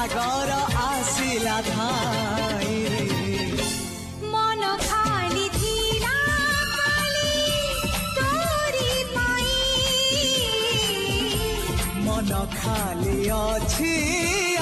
सागर आसिला धाई मन खाली थिला खाली तोरी पाई मन खाली अछि